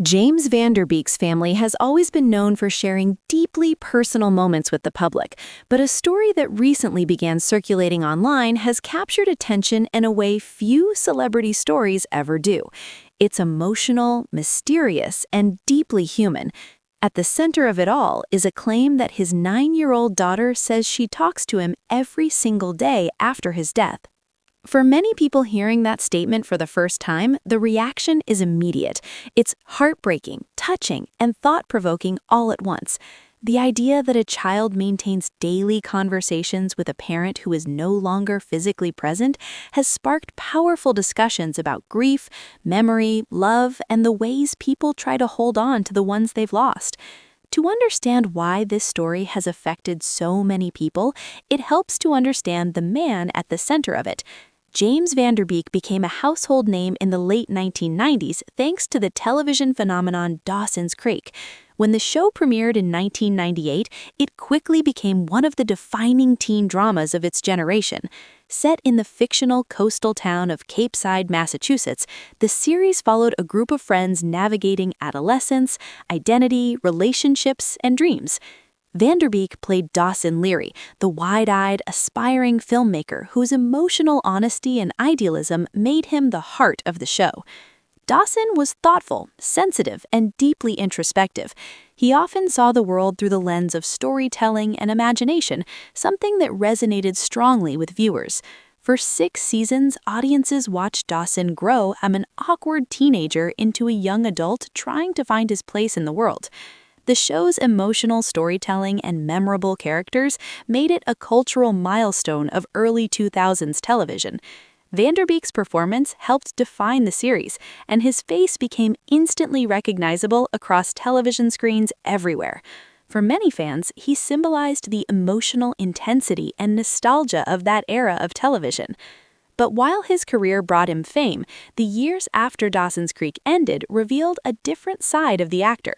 James Van Der Beek's family has always been known for sharing deeply personal moments with the public, but a story that recently began circulating online has captured attention in a way few celebrity stories ever do. It's emotional, mysterious, and deeply human. At the center of it all is a claim that his 9-year-old daughter says she talks to him every single day after his death. For many people hearing that statement for the first time, the reaction is immediate. It's heartbreaking, touching, and thought-provoking all at once. The idea that a child maintains daily conversations with a parent who is no longer physically present has sparked powerful discussions about grief, memory, love, and the ways people try to hold on to the ones they've lost. To understand why this story has affected so many people, it helps to understand the man at the center of it. James Van Der Beek became a household name in the late 1990s thanks to the television phenomenon Dawson's Creek. When the show premiered in 1998, it quickly became one of the defining teen dramas of its generation. Set in the fictional coastal town of Cape Side, Massachusetts, the series followed a group of friends navigating adolescence, identity, relationships, and dreams. Van Der Beek played Dawson Leery, the wide-eyed, aspiring filmmaker whose emotional honesty and idealism made him the heart of the show. Dawson was thoughtful, sensitive, and deeply introspective. He often saw the world through the lens of storytelling and imagination, something that resonated strongly with viewers. For 6 seasons, audiences watched Dawson grow from an awkward teenager into a young adult trying to find his place in the world. The show's emotional storytelling and memorable characters made it a cultural milestone of early 2000s television. Van Der Beek's performance helped define the series, and his face became instantly recognizable across television screens everywhere. For many fans, he symbolized the emotional intensity and nostalgia of that era of television. But while his career brought him fame, the years after Dawson's Creek ended revealed a different side of the actor.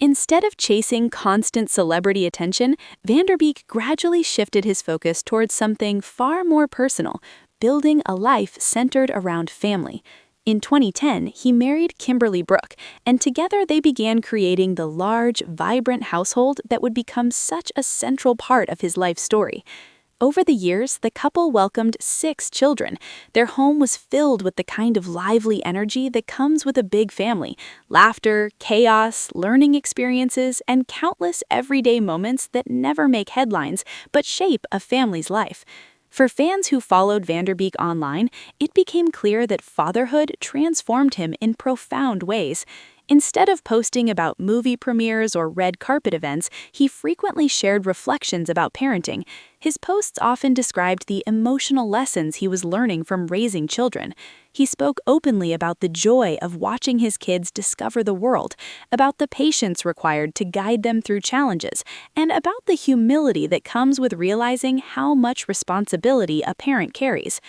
Instead of chasing constant celebrity attention, Van Der Beek gradually shifted his focus towards something far more personal, building a life centered around family. In 2010, he married Kimberly Brooke, and together they began creating the large, vibrant household that would become such a central part of his life story. Over the years, the couple welcomed 6 children. Their home was filled with the kind of lively energy that comes with a big family: laughter, chaos, learning experiences, and countless everyday moments that never make headlines but shape a family's life. For fans who followed Van Der Beek online, it became clear that fatherhood transformed him in profound ways. Instead of posting about movie premieres or red carpet events, he frequently shared reflections about parenting. His posts often described the emotional lessons he was learning from raising children. He spoke openly about the joy of watching his kids discover the world, about the patience required to guide them through challenges, and about the humility that comes with realizing how much responsibility a parent carries.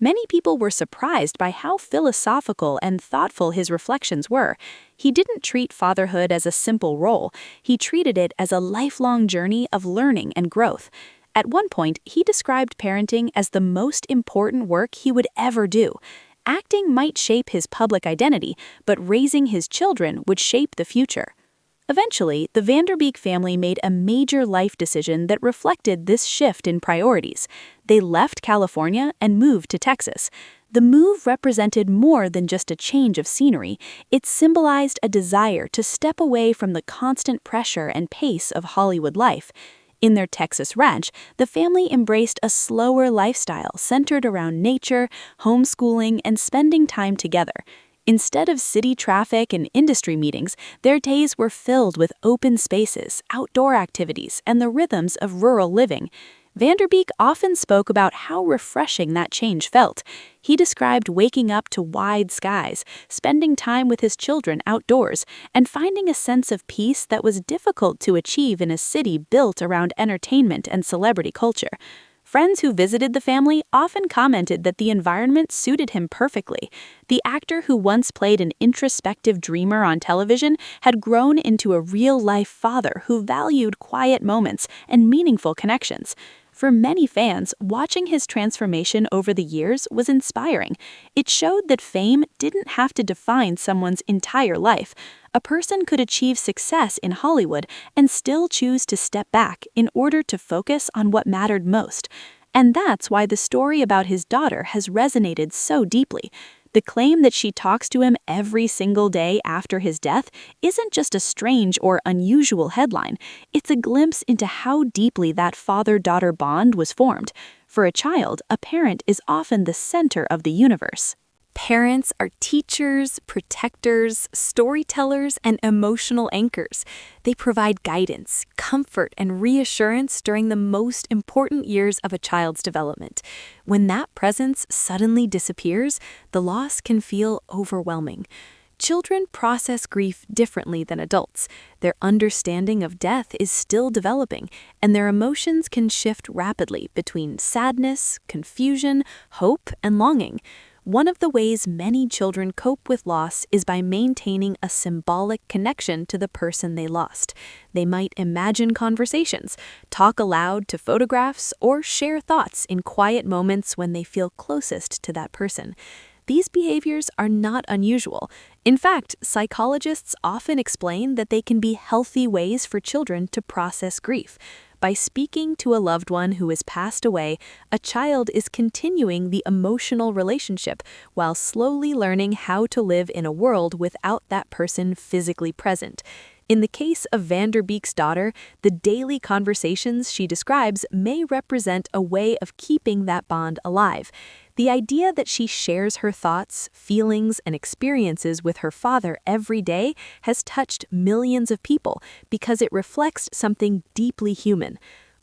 Many people were surprised by how philosophical and thoughtful his reflections were. He didn't treat fatherhood as a simple role. He treated it as a lifelong journey of learning and growth. At one point, he described parenting as the most important work he would ever do. Acting might shape his public identity, but raising his children would shape the future. Eventually, the Van Der Beek family made a major life decision that reflected this shift in priorities. They left California and moved to Texas. The move represented more than just a change of scenery. It symbolized a desire to step away from the constant pressure and pace of Hollywood life. In their Texas ranch, the family embraced a slower lifestyle centered around nature, homeschooling, and spending time together. Instead of city traffic and industry meetings, their days were filled with open spaces, outdoor activities, and the rhythms of rural living. Van Der Beek often spoke about how refreshing that change felt. He described waking up to wide skies, spending time with his children outdoors, and finding a sense of peace that was difficult to achieve in a city built around entertainment and celebrity culture. Friends who visited the family often commented that the environment suited him perfectly. The actor who once played an introspective dreamer on television had grown into a real-life father who valued quiet moments and meaningful connections. For many fans, watching his transformation over the years was inspiring. It showed that fame didn't have to define someone's entire life. A person could achieve success in Hollywood and still choose to step back in order to focus on what mattered most. And that's why the story about his daughter has resonated so deeply. The claim that she talks to him every single day after his death isn't just a strange or unusual headline. It's a glimpse into how deeply that father-daughter bond was formed. For a child, a parent is often the center of the universe. Parents are teachers, protectors, storytellers, and emotional anchors. They provide guidance, comfort, and reassurance during the most important years of a child's development. When that presence suddenly disappears, the loss can feel overwhelming. Children process grief differently than adults. Their understanding of death is still developing, and their emotions can shift rapidly between sadness, confusion, hope, and longing. One of the ways many children cope with loss is by maintaining a symbolic connection to the person they lost. They might imagine conversations, talk aloud to photographs, or share thoughts in quiet moments when they feel closest to that person. These behaviors are not unusual. In fact, psychologists often explain that they can be healthy ways for children to process grief. By speaking to a loved one who has passed away, a child is continuing the emotional relationship while slowly learning how to live in a world without that person physically present. In the case of Beek's daughter, the daily conversations she describes may represent a way of keeping that bond alive. The idea that she shares her thoughts, feelings, and experiences with her father every day has touched millions of people because it reflects something deeply human.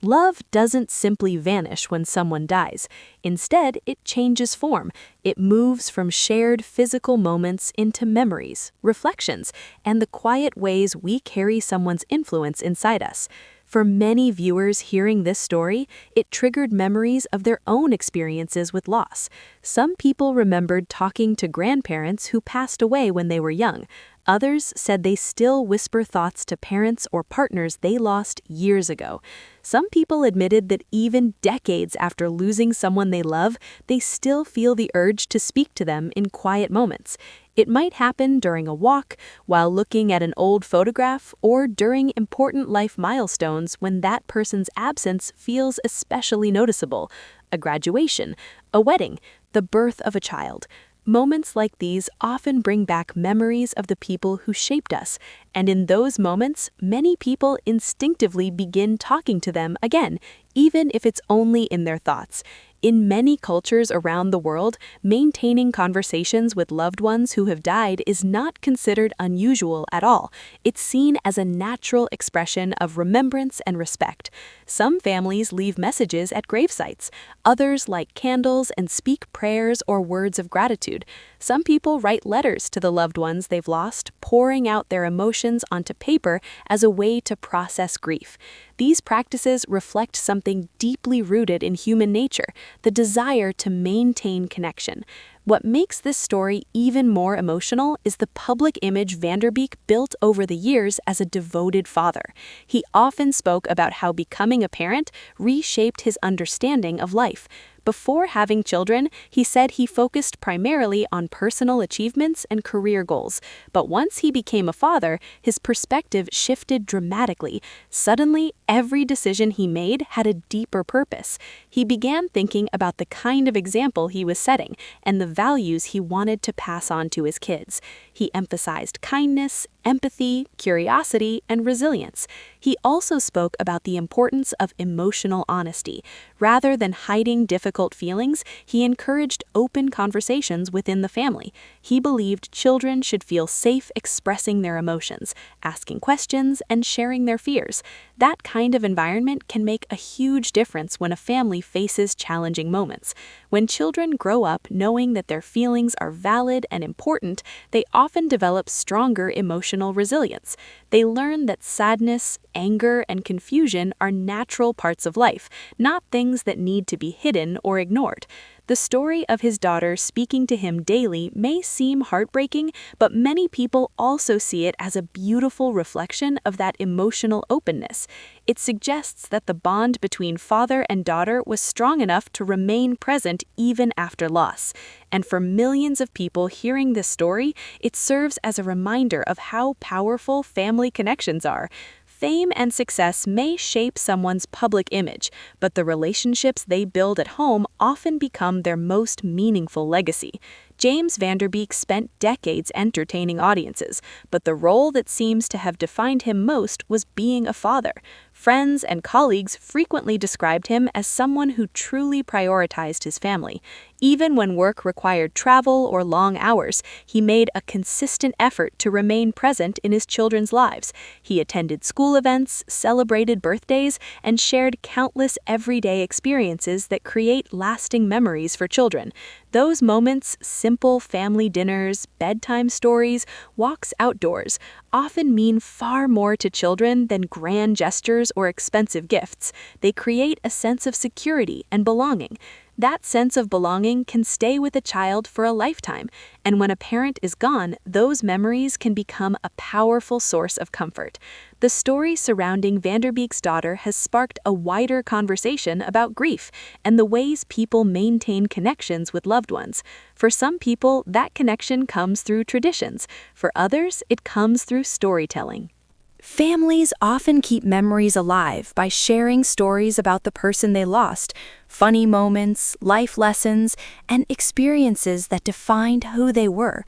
Love doesn't simply vanish when someone dies. Instead, it changes form. It moves from shared physical moments into memories, reflections, and the quiet ways we carry someone's influence inside us. For many viewers hearing this story, it triggered memories of their own experiences with loss. Some people remembered talking to grandparents who passed away when they were young. Others said they still whisper thoughts to parents or partners they lost years ago. Some people admitted that even decades after losing someone they love, they still feel the urge to speak to them in quiet moments. It might happen during a walk, while looking at an old photograph, or during important life milestones when that person's absence feels especially noticeable. A graduation, a wedding, the birth of a child. Moments like these often bring back memories of the people who shaped us, and in those moments, many people instinctively begin talking to them again, even if it's only in their thoughts. In many cultures around the world, maintaining conversations with loved ones who have died is not considered unusual at all. It's seen as a natural expression of remembrance and respect. Some families leave messages at gravesites. Others light candles and speak prayers or words of gratitude. Some people write letters to the loved ones they've lost, pouring out their emotions onto paper as a way to process grief. These practices reflect something deeply rooted in human nature, the desire to maintain connection. What makes this story even more emotional is the public image Beek built over the years as a devoted father. He often spoke about how becoming a parent reshaped his understanding of life. Before having children, he said he focused primarily on personal achievements and career goals. But once he became a father, his perspective shifted dramatically. Suddenly, every decision he made had a deeper purpose. He began thinking about the kind of example he was setting and the values he wanted to pass on to his kids. He emphasized kindness, empathy, curiosity, and resilience. He also spoke about the importance of emotional honesty. Rather than hiding difficult feelings, he encouraged open conversations within the family. He believed children should feel safe expressing their emotions, asking questions, and sharing their fears. That kind of environment can make a huge difference when a family faces challenging moments. When children grow up knowing that their feelings are valid and important, they often develop stronger emotional resilience. They learn that sadness, anger, and confusion are natural parts of life, not things that need to be hidden or ignored. The story of his daughter speaking to him daily may seem heartbreaking, but many people also see it as a beautiful reflection of that emotional openness. It suggests that the bond between father and daughter was strong enough to remain present even after loss. And for millions of people hearing this story, it serves as a reminder of how powerful family connections are. Fame and success may shape someone's public image, but the relationships they build at home often become their most meaningful legacy. James Van Der Beek spent decades entertaining audiences, but the role that seems to have defined him most was being a father. Friends and colleagues frequently described him as someone who truly prioritized his family. Even when work required travel or long hours, he made a consistent effort to remain present in his children's lives. He attended school events, celebrated birthdays, and shared countless everyday experiences that create lasting memories for children. Those moments, simple family dinners, bedtime stories, walks outdoors, often mean far more to children than grand gestures or expensive gifts. They create a sense of security and belonging. That sense of belonging can stay with a child for a lifetime, and when a parent is gone, those memories can become a powerful source of comfort. The story surrounding Van Der Beek's daughter has sparked a wider conversation about grief and the ways people maintain connections with loved ones. For some people, that connection comes through traditions. For others, it comes through storytelling. Families often keep memories alive by sharing stories about the person they lost, funny moments, life lessons, and experiences that defined who they were.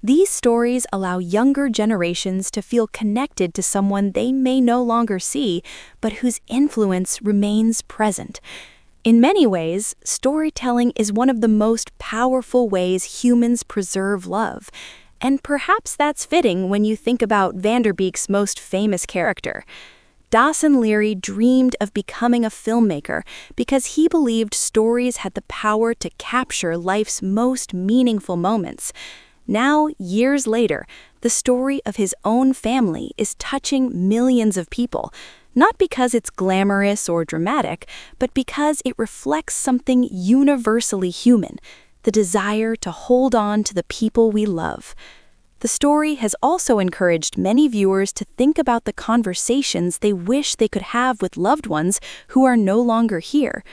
These stories allow younger generations to feel connected to someone they may no longer see, but whose influence remains present. In many ways, storytelling is one of the most powerful ways humans preserve love. And perhaps that's fitting when you think about Van Der Beek's most famous character. Dawson Leery dreamed of becoming a filmmaker because he believed stories had the power to capture life's most meaningful moments. Now, years later, the story of his own family is touching millions of people, not because it's glamorous or dramatic, but because it reflects something universally human: the desire to hold on to the people we love. The story has also encouraged many viewers to think about the conversations they wish they could have with loved ones who are no longer here.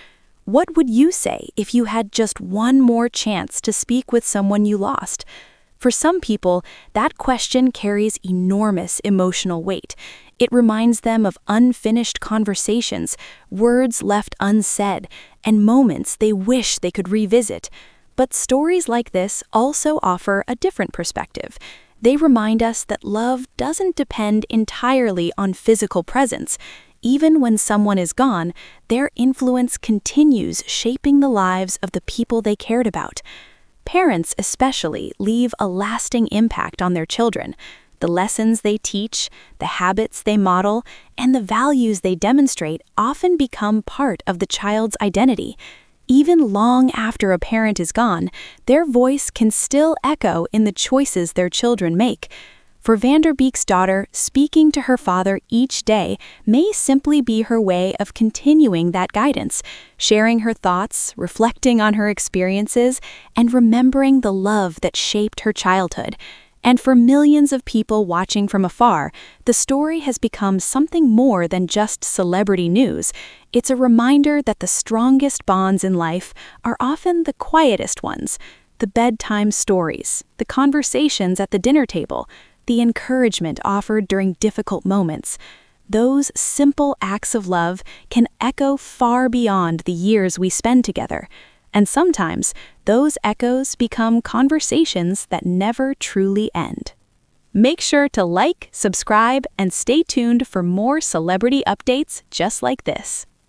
What would you say if you had just one more chance to speak with someone you lost? For some people, that question carries enormous emotional weight. It reminds them of unfinished conversations, words left unsaid, and moments they wish they could revisit. But stories like this also offer a different perspective. They remind us that love doesn't depend entirely on physical presence. Even when someone is gone, their influence continues shaping the lives of the people they cared about. Parents especially leave a lasting impact on their children. The lessons they teach, the habits they model, and the values they demonstrate often become part of the child's identity. Even long after a parent is gone, their voice can still echo in the choices their children make. For Van Der Beek's daughter, speaking to her father each day may simply be her way of continuing that guidance, sharing her thoughts, reflecting on her experiences, and remembering the love that shaped her childhood. And for millions of people watching from afar, the story has become something more than just celebrity news. It's a reminder that the strongest bonds in life are often the quietest ones: the bedtime stories, the conversations at the dinner table, the encouragement offered during difficult moments. Those simple acts of love can echo far beyond the years we spend together. And sometimes, those echoes become conversations that never truly end. Make sure to like, subscribe, and stay tuned for more celebrity updates just like this.